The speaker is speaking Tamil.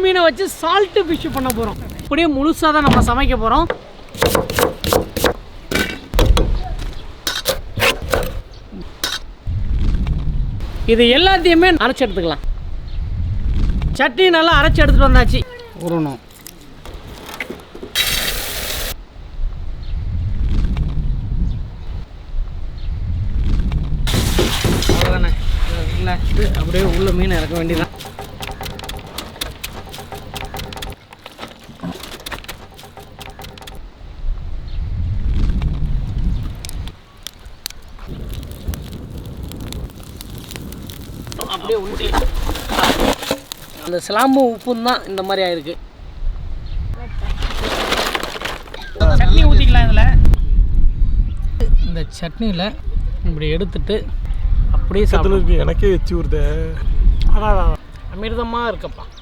மீனை வச்சு சால்ட்டு ஃபிஷ் பண்ண போகிறோம். அப்படியே முழுசாக தான் நம்ம சமைக்க போகிறோம். இது எல்லாத்தையுமே அரைச்சி எடுத்துக்கலாம். சட்னி நல்லா அரைச்சி எடுத்துகிட்டு வந்தாச்சு. உருணும். அவ்வளோதானே. இல்லை அப்படியே உள்ள மீன் இறக்க வேண்டியதான். அப்படியே ஊற்றி அந்த சிலாம்பு உப்பும் தான் இந்த மாதிரி ஆயிருக்கு. சட்னி ஊற்றிக்கலாம். இதில் இந்த சட்னியில் இப்படி எடுத்துட்டு அப்படியே சாப்பிடுங்க. எனக்கே வச்சு விடுது. அதான் அமிர்தமாக இருக்கப்பா.